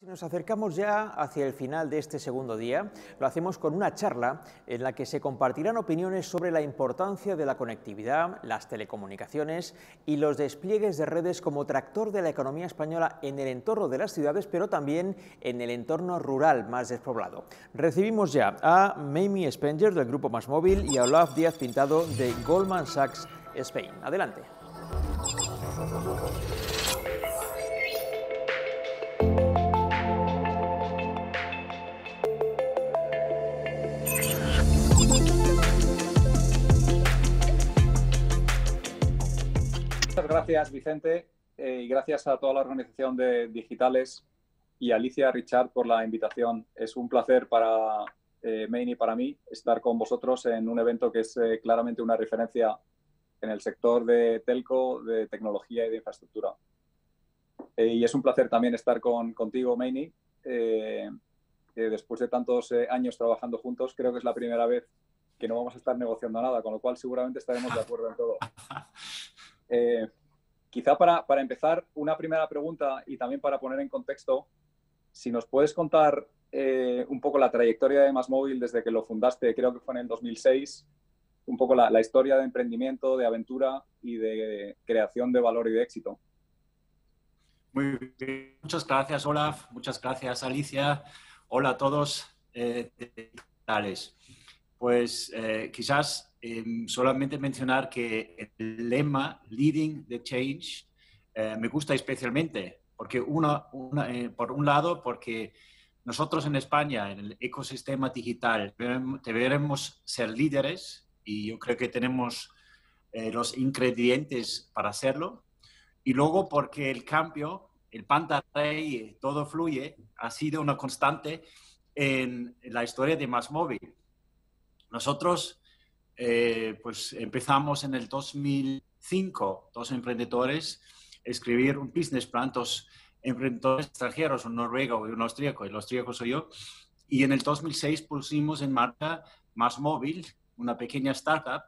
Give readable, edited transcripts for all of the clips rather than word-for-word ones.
Nos acercamos ya hacia el final de este segundo día. Lo hacemos con una charla en la que se compartirán opiniones sobre la importancia de la conectividad, las telecomunicaciones y los despliegues de redes como tractor de la economía española en el entorno de las ciudades, pero también en el entorno rural más despoblado. Recibimos ya a Mamie Spenger del Grupo MásMóvil y a Olaf Díaz Pintado de Goldman Sachs Spain. Adelante. Muchas gracias, Vicente, y gracias a toda la organización de Digitales y a Alicia Richard por la invitación. Es un placer para Maine y para mí estar con vosotros en un evento que es claramente una referencia en el sector de telco, de tecnología y de infraestructura. Y es un placer también estar contigo, Maine. Después de tantos años trabajando juntos, creo que es la primera vez que no vamos a estar negociando nada, con lo cual seguramente estaremos de acuerdo en todo. Quizá para empezar, una primera pregunta y también para poner en contexto, si nos puedes contar un poco la trayectoria de MásMóvil desde que lo fundaste, creo que fue en el 2006, un poco la historia de emprendimiento, de aventura y de creación de valor y de éxito. Muy bien, muchas gracias, Olaf, muchas gracias, Alicia. Hola a todos. Pues quizás solamente mencionar que el lema Leading the Change me gusta especialmente, porque por un lado, porque nosotros en España, en el ecosistema digital, deberemos ser líderes y yo creo que tenemos los ingredientes para hacerlo. Y luego porque el cambio, el pan de rey, todo fluye, ha sido una constante en la historia de MásMóvil. Nosotros pues empezamos en el 2005, dos emprendedores, escribir un business plan, dos emprendedores extranjeros, un noruego y un austríaco, el austríaco soy yo, y en el 2006 pusimos en marcha MásMóvil, una pequeña startup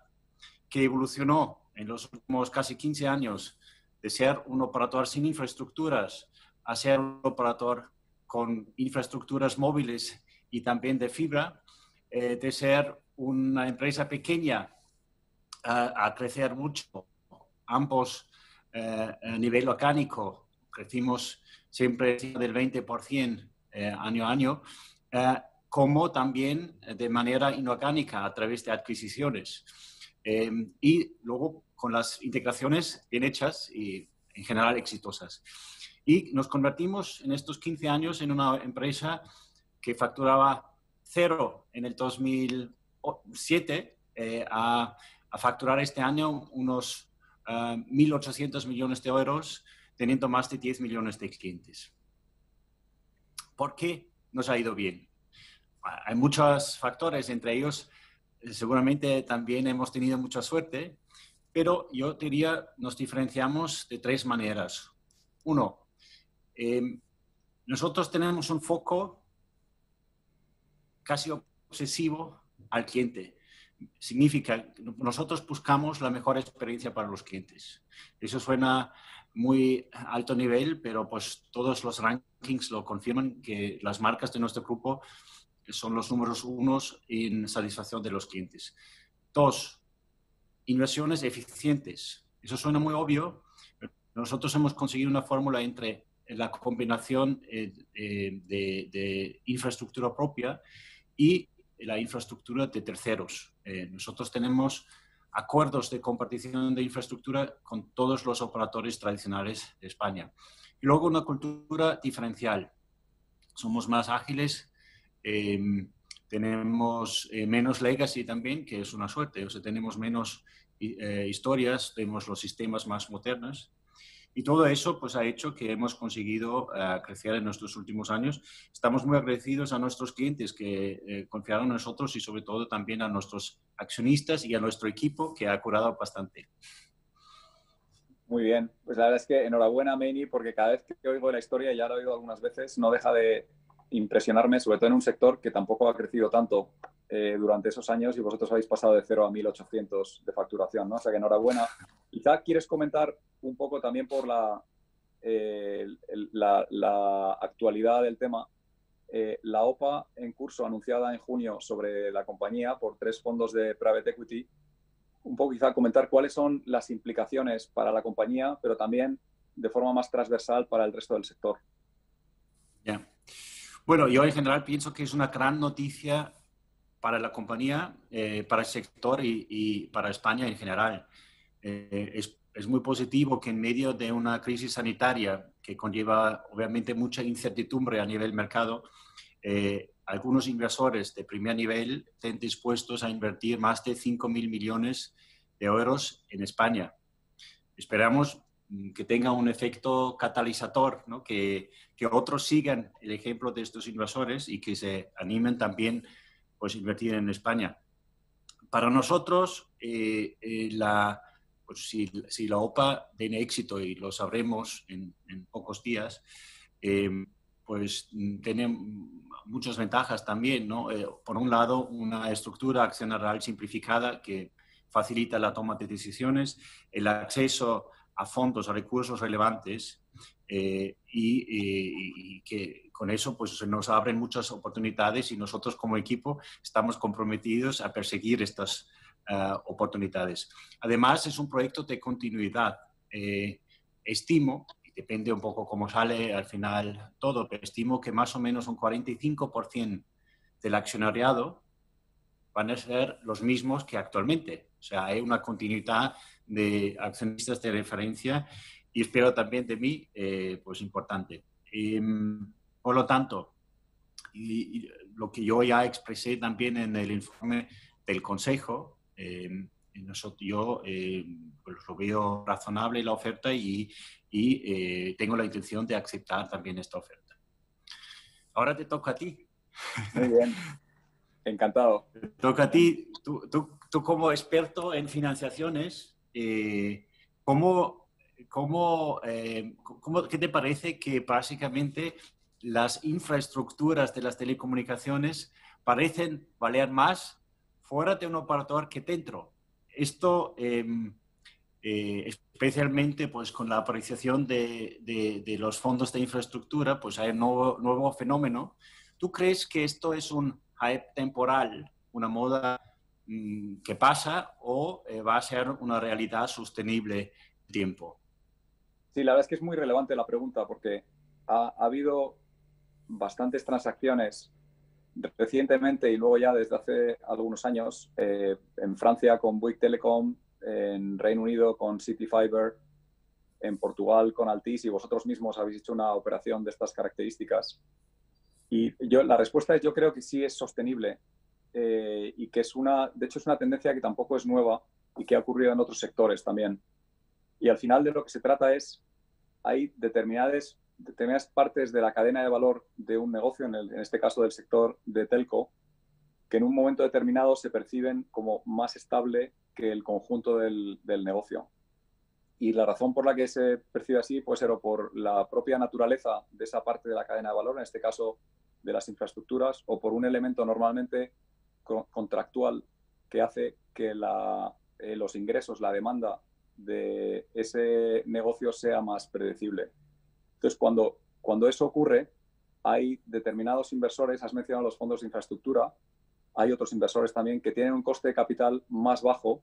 que evolucionó en los últimos casi 15 años de ser un operador sin infraestructuras a ser un operador con infraestructuras móviles y también de fibra, de ser una empresa pequeña a crecer mucho, ambos a nivel orgánico, crecimos siempre del 20% año a año, como también de manera inorgánica a través de adquisiciones. Y luego con las integraciones bien hechas y en general exitosas. Y nos convertimos en estos 15 años en una empresa que facturaba 0 en el 2007 a facturar este año unos 1.800 millones de euros, teniendo más de 10 millones de clientes. ¿Por qué nos ha ido bien? Hay muchos factores, entre ellos seguramente también hemos tenido mucha suerte, pero yo diría nos diferenciamos de 3 maneras. Uno, nosotros tenemos un foco casi obsesivo al cliente. Significa que nosotros buscamos la mejor experiencia para los clientes. Eso suena muy alto nivel, pero pues todos los rankings lo confirman que las marcas de nuestro grupo son los números 1 en satisfacción de los clientes. 2, inversiones eficientes. Eso suena muy obvio, pero nosotros hemos conseguido una fórmula entre la combinación de infraestructura propia y la infraestructura de terceros. Nosotros tenemos acuerdos de compartición de infraestructura con todos los operadores tradicionales de España. Y luego una cultura diferencial. Somos más ágiles, tenemos menos legacy también, que es una suerte. O sea, tenemos menos historias, tenemos los sistemas más modernos. Y todo eso pues, ha hecho que hemos conseguido crecer en nuestros últimos años. Estamos muy agradecidos a nuestros clientes que confiaron en nosotros y sobre todo también a nuestros accionistas y a nuestro equipo que ha curado bastante. Muy bien. Pues la verdad es que enhorabuena, Maine, porque cada vez que oigo la historia, ya lo he oído algunas veces, no deja de impresionarme, sobre todo en un sector que tampoco ha crecido tanto durante esos años y vosotros habéis pasado de 0 a 1.800 de facturación, ¿no? O sea que enhorabuena. Quizá quieres comentar un poco también por la la actualidad del tema, la OPA en curso anunciada en junio sobre la compañía por 3 fondos de private equity, un poco quizá comentar cuáles son las implicaciones para la compañía, pero también de forma más transversal para el resto del sector. Yeah. Bueno, yo en general pienso que es una gran noticia para la compañía, para el sector y para España en general. Es muy positivo que en medio de una crisis sanitaria que conlleva obviamente mucha incertidumbre a nivel mercado, algunos inversores de primer nivel estén dispuestos a invertir más de 5.000 millones de euros en España. Esperamos que tenga un efecto catalizador, ¿no? Que otros sigan el ejemplo de estos inversores y que se animen también pues, a invertir en España. Para nosotros, pues, si la OPA tiene éxito, y lo sabremos en pocos días, pues tiene muchas ventajas también, ¿no? Por un lado, una estructura accionarial simplificada que facilita la toma de decisiones, el acceso a fondos, a recursos relevantes y que con eso pues, se nos abren muchas oportunidades y nosotros como equipo estamos comprometidos a perseguir estas oportunidades. Además, es un proyecto de continuidad. Estimo, y depende un poco cómo sale al final todo, pero estimo que más o menos un 45% del accionariado van a ser los mismos que actualmente. O sea, hay una continuidad de accionistas de referencia y espero también de mí, pues importante. Por lo tanto, y lo que yo ya expresé también en el informe del Consejo, yo pues lo veo razonable la oferta y tengo la intención de aceptar también esta oferta. Ahora te toca a ti. Muy bien. Encantado. Te toca a ti. Tú como experto en financiaciones, ¿qué te parece que básicamente las infraestructuras de las telecomunicaciones parecen valer más fuera de un operador que dentro? Esto especialmente pues, con la apreciación de los fondos de infraestructura, pues hay un nuevo fenómeno. ¿Tú crees que esto es un hype temporal, una moda que pasa o va a ser una realidad sostenible en el tiempo? Sí, la verdad es que es muy relevante la pregunta porque ha habido bastantes transacciones recientemente y luego ya desde hace algunos años en Francia con Bouygues Telecom, en Reino Unido con CityFibre, en Portugal con Altice, y vosotros mismos habéis hecho una operación de estas características. Y la respuesta es yo creo que sí es sostenible y que de hecho es una tendencia que tampoco es nueva y que ha ocurrido en otros sectores también. Y al final de lo que se trata es, hay determinadas partes de la cadena de valor de un negocio, en este caso del sector de telco, que en un momento determinado se perciben como más estable que el conjunto del negocio. Y la razón por la que se percibe así puede ser o por la propia naturaleza de esa parte de la cadena de valor, en este caso de las infraestructuras, o por un elemento normalmente contractual que hace que los ingresos, la demanda de ese negocio sea más predecible. Entonces, cuando eso ocurre, hay determinados inversores, has mencionado los fondos de infraestructura, hay otros inversores también que tienen un coste de capital más bajo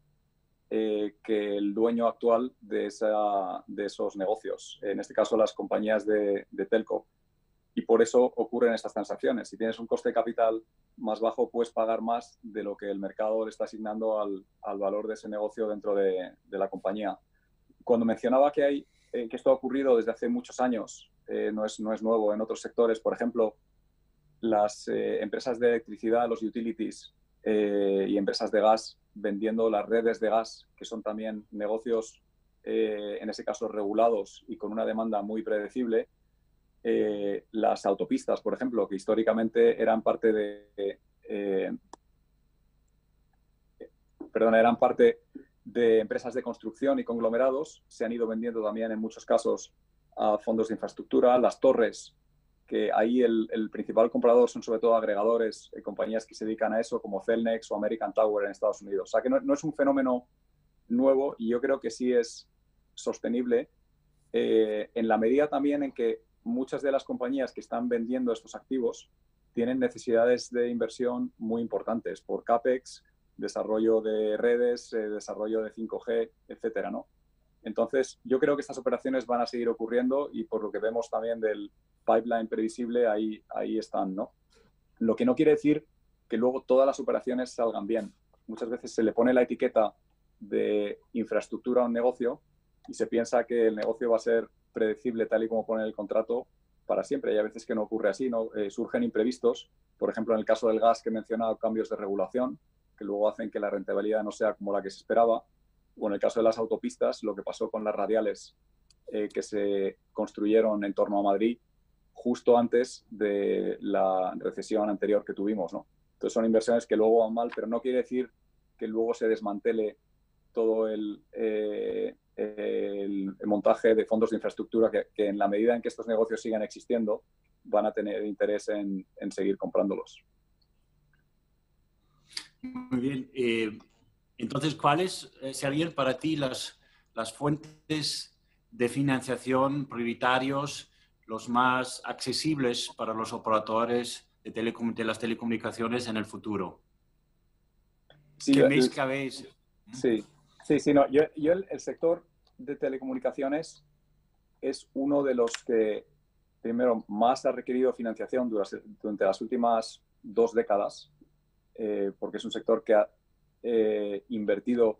que el dueño actual de esos negocios, en este caso las compañías de telco. Y por eso ocurren estas transacciones. Si tienes un coste de capital más bajo, puedes pagar más de lo que el mercado le está asignando al valor de ese negocio dentro de la compañía. Cuando mencionaba que esto ha ocurrido desde hace muchos años, no es nuevo en otros sectores, por ejemplo, las empresas de electricidad, los utilities y empresas de gas vendiendo las redes de gas, que son también negocios, en ese caso, regulados y con una demanda muy predecible. Las autopistas, por ejemplo, que históricamente eran parte de empresas de construcción y conglomerados, se han ido vendiendo también en muchos casos a fondos de infraestructura. Las torres, que ahí el principal comprador son sobre todo agregadores, compañías que se dedican a eso, como Cellnex o American Tower en Estados Unidos. O sea que no es un fenómeno nuevo y yo creo que sí es sostenible en la medida también en que muchas de las compañías que están vendiendo estos activos tienen necesidades de inversión muy importantes por CAPEX, desarrollo de redes, desarrollo de 5G, etcétera, ¿no? Entonces, yo creo que estas operaciones van a seguir ocurriendo y por lo que vemos también del pipeline previsible, ahí están, ¿no? Lo que no quiere decir que luego todas las operaciones salgan bien. Muchas veces se le pone la etiqueta de infraestructura a un negocio y se piensa que el negocio va a ser predecible tal y como pone el contrato para siempre. Y a veces que no ocurre así, ¿no? Surgen imprevistos. Por ejemplo, en el caso del gas que he mencionado, cambios de regulación que luego hacen que la rentabilidad no sea como la que se esperaba. O en el caso de las autopistas, lo que pasó con las radiales que se construyeron en torno a Madrid justo antes de la recesión anterior que tuvimos, ¿no? Entonces son inversiones que luego van mal, pero no quiere decir que luego se desmantele todo el montaje de fondos de infraestructura que en la medida en que estos negocios sigan existiendo van a tener interés en seguir comprándolos. Muy bien. Entonces, ¿cuáles serían para ti las fuentes de financiación prioritarios, los más accesibles para los operadores de las telecomunicaciones en el futuro? Sí, ¿Qué mes que habéis? Sí, no. Yo el sector de telecomunicaciones es uno de los que primero más ha requerido financiación durante las últimas 2 décadas, porque es un sector que ha invertido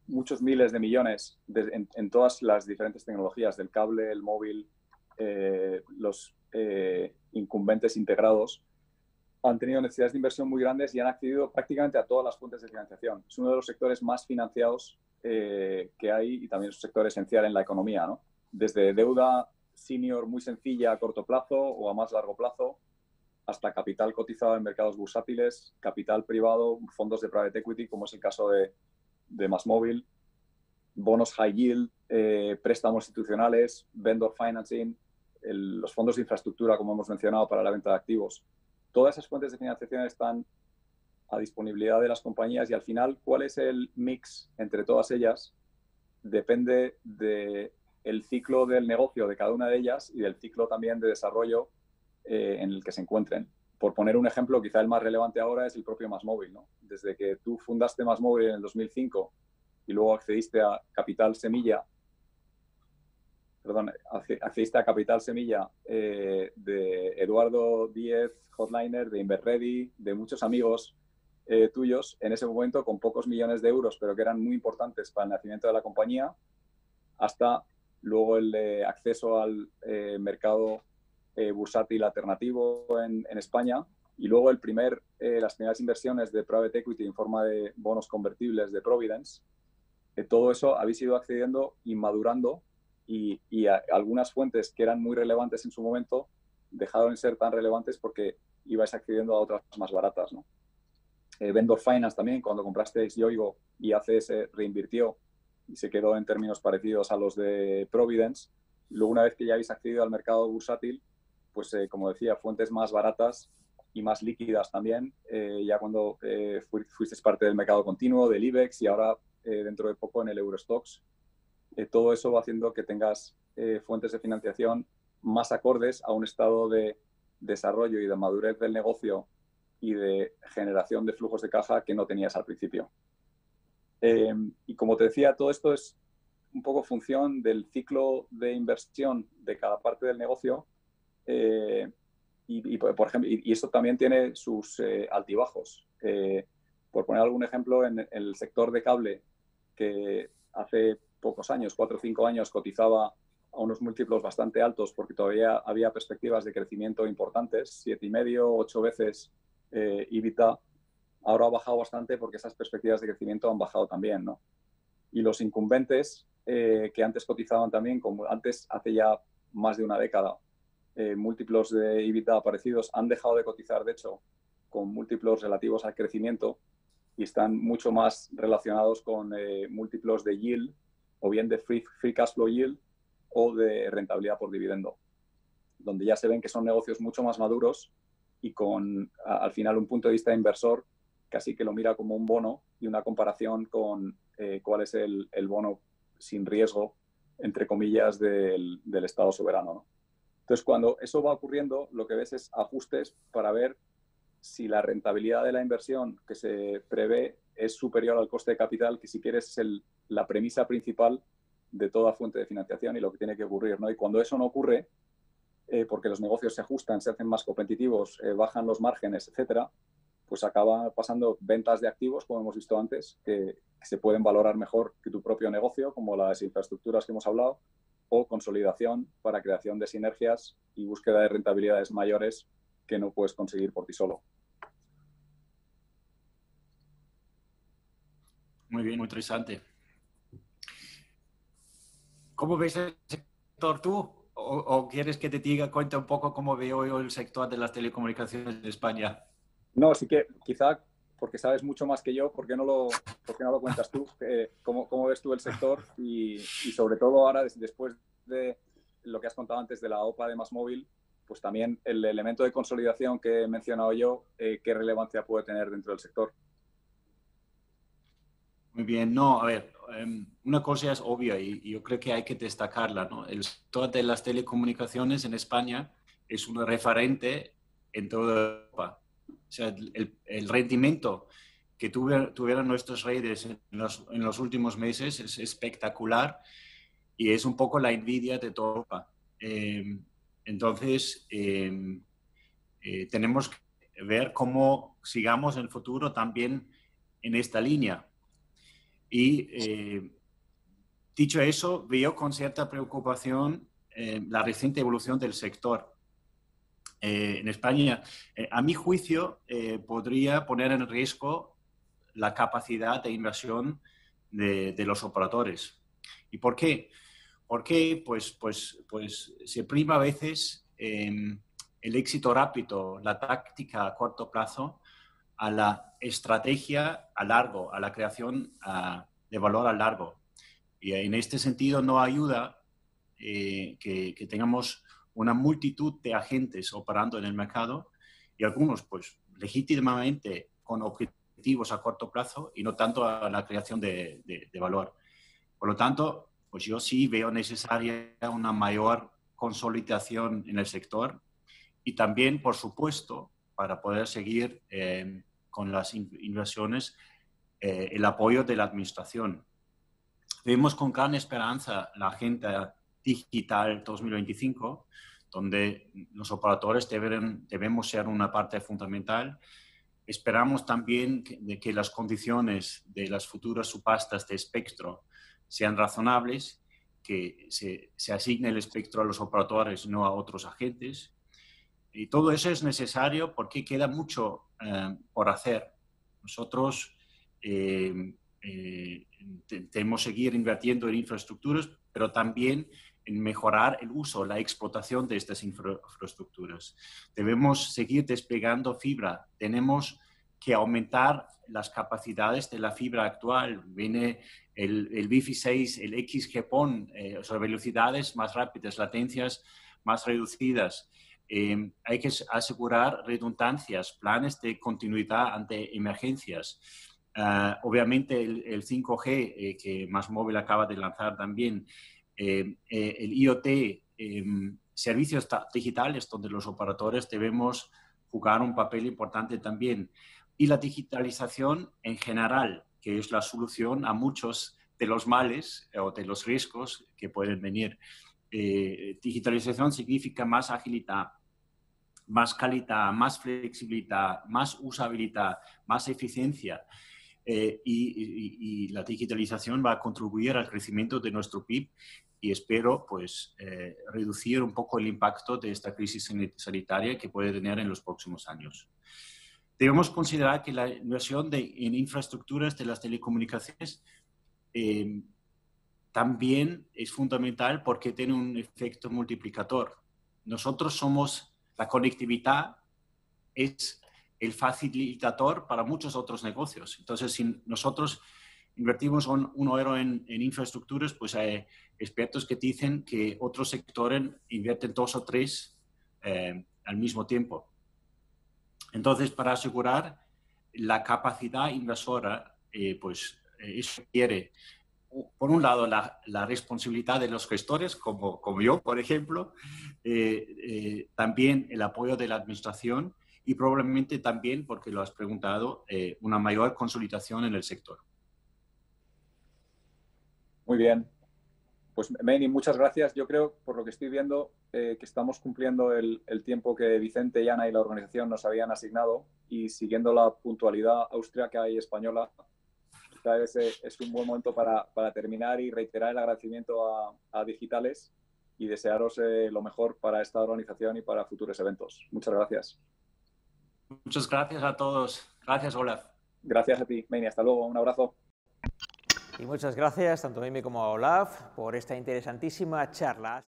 muchos miles de millones en todas las diferentes tecnologías, del cable, el móvil, los incumbentes integrados, han tenido necesidades de inversión muy grandes y han accedido prácticamente a todas las fuentes de financiación. Es uno de los sectores más financiados que hay y también es un sector esencial en la economía, ¿no? Desde deuda senior muy sencilla a corto plazo o a más largo plazo, hasta capital cotizado en mercados bursátiles, capital privado, fondos de private equity, como es el caso de MásMóvil, bonos high yield, préstamos institucionales, vendor financing, los fondos de infraestructura, como hemos mencionado, para la venta de activos. Todas esas fuentes de financiación están a disponibilidad de las compañías y al final, ¿cuál es el mix entre todas ellas? Depende del ciclo del negocio de cada una de ellas y del ciclo también de desarrollo en el que se encuentren. Por poner un ejemplo, quizá el más relevante ahora es el propio MásMóvil, ¿no? Desde que tú fundaste MásMóvil en el 2005 y luego accediste a Capital Semilla de Eduardo Díez, Hotliner, de Inverready, de muchos amigos tuyos, en ese momento con pocos millones de euros, pero que eran muy importantes para el nacimiento de la compañía, hasta luego el acceso al mercado bursátil alternativo en España y luego las primeras inversiones de private equity en forma de bonos convertibles de Providence. Todo eso habéis ido accediendo y madurando y algunas fuentes que eran muy relevantes en su momento dejaron de ser tan relevantes porque ibais accediendo a otras más baratas, ¿no? Vendor Finance también, cuando comprasteis Yoigo y ACS reinvirtió y se quedó en términos parecidos a los de Providence. Luego, una vez que ya habéis accedido al mercado bursátil, pues como decía, fuentes más baratas y más líquidas también, ya cuando fuisteis parte del mercado continuo, del IBEX y ahora dentro de poco en el Eurostoxx. Todo eso va haciendo que tengas fuentes de financiación más acordes a un estado de desarrollo y de madurez del negocio y de generación de flujos de caja que no tenías al principio. Y como te decía, todo esto es un poco función del ciclo de inversión de cada parte del negocio por ejemplo, y esto también tiene sus altibajos. Por poner algún ejemplo, en el sector de cable, que hace pocos años, 4 o 5 años, cotizaba a unos múltiplos bastante altos porque todavía había perspectivas de crecimiento importantes, 7,5, 8 veces EBITDA, ahora ha bajado bastante porque esas perspectivas de crecimiento han bajado también, ¿no? Y los incumbentes que antes cotizaban también, como antes hace ya más de una década, múltiplos de EBITDA parecidos, han dejado de cotizar, de hecho, con múltiplos relativos al crecimiento y están mucho más relacionados con múltiplos de yield, o bien de free cash flow yield o de rentabilidad por dividendo, donde ya se ven que son negocios mucho más maduros y con, al final, un punto de vista de inversor casi que lo mira como un bono y una comparación con cuál es el bono sin riesgo entre comillas, del Estado soberano, ¿no? Entonces, cuando eso va ocurriendo, lo que ves es ajustes para ver si la rentabilidad de la inversión que se prevé es superior al coste de capital, que si quieres es la premisa principal de toda fuente de financiación y lo que tiene que ocurrir, ¿no? Y cuando eso no ocurre, porque los negocios se ajustan, se hacen más competitivos, bajan los márgenes, etcétera, pues acaba pasando ventas de activos, como hemos visto antes, que se pueden valorar mejor que tu propio negocio, como las infraestructuras que hemos hablado, o consolidación para creación de sinergias y búsqueda de rentabilidades mayores que no puedes conseguir por ti solo. Muy bien, muy interesante. ¿Cómo ves el sector tú? ¿O quieres que te diga, cuenta un poco cómo veo yo el sector de las telecomunicaciones en España? No, sí que quizá, porque sabes mucho más que yo, ¿por qué no lo cuentas tú? ¿Cómo ves tú el sector? Y sobre todo ahora, después de lo que has contado antes de la OPA de MásMóvil, pues también el elemento de consolidación que he mencionado yo, ¿qué relevancia puede tener dentro del sector? Muy bien, no, a ver, una cosa es obvia y yo creo que hay que destacarla, ¿no? El sector de las telecomunicaciones en España es un referente en toda Europa. O sea, el rendimiento que tuvieron nuestras redes en los últimos meses es espectacular y es un poco la envidia de toda Europa. Entonces, tenemos que ver cómo sigamos en el futuro también en esta línea. Y dicho eso, veo con cierta preocupación la reciente evolución del sector. En España, a mi juicio, podría poner en riesgo la capacidad de inversión de los operadores. ¿Y por qué? Porque pues se prima a veces el éxito rápido, la táctica a corto plazo, a la estrategia a largo, a la creación de valor a largo. Y en este sentido no ayuda que tengamos una multitud de agentes operando en el mercado y algunos, pues, legítimamente con objetivos a corto plazo y no tanto a la creación de valor. Por lo tanto, pues yo sí veo necesaria una mayor consolidación en el sector y también, por supuesto, para poder seguir con las inversiones, el apoyo de la administración. Vemos con gran esperanza la Agenda Digital 2025, donde los operadores debemos ser una parte fundamental. Esperamos también que las condiciones de las futuras subastas de espectro sean razonables, que se asigne el espectro a los operadores, no a otros agentes. Y todo eso es necesario porque queda mucho por hacer. Nosotros debemos seguir invirtiendo en infraestructuras, pero también en mejorar el uso, la explotación de estas infraestructuras. Debemos seguir desplegando fibra. Tenemos que aumentar las capacidades de la fibra actual. Viene el Wi-Fi 6, el XGPON, velocidades más rápidas, latencias más reducidas. Hay que asegurar redundancias, planes de continuidad ante emergencias. Obviamente el 5G que MásMóvil acaba de lanzar también, el IoT, servicios digitales donde los operadores debemos jugar un papel importante también. Y la digitalización en general, que es la solución a muchos de los males o de los riesgos que pueden venir. Digitalización significa más agilidad, más calidad, más flexibilidad, más usabilidad, más eficiencia. Y la digitalización va a contribuir al crecimiento de nuestro PIB y espero pues, reducir un poco el impacto de esta crisis sanitaria que puede tener en los próximos años. Debemos considerar que la inversión en infraestructuras de las telecomunicaciones también es fundamental porque tiene un efecto multiplicador. Nosotros somos, la conectividad es el facilitador para muchos otros negocios. Entonces, si nosotros invertimos un euro en infraestructuras, pues hay expertos que dicen que otros sectores invierten 2 o 3 al mismo tiempo. Entonces, para asegurar la capacidad inversora, pues eso requiere por un lado, la responsabilidad de los gestores, como yo, por ejemplo, también el apoyo de la administración y probablemente también, porque lo has preguntado, una mayor consolidación en el sector. Muy bien. Pues, Meini, muchas gracias. Yo creo, por lo que estoy viendo, que estamos cumpliendo el tiempo que Vicente y Ana y la organización nos habían asignado, y siguiendo la puntualidad austríaca y española, quizás es un buen momento para terminar y reiterar el agradecimiento a Digitales y desearos lo mejor para esta organización y para futuros eventos. Muchas gracias. Muchas gracias a todos. Gracias, Olaf. Gracias a ti, Meini. Hasta luego. Un abrazo. Y muchas gracias tanto a Mimi como a Olaf por esta interesantísima charla.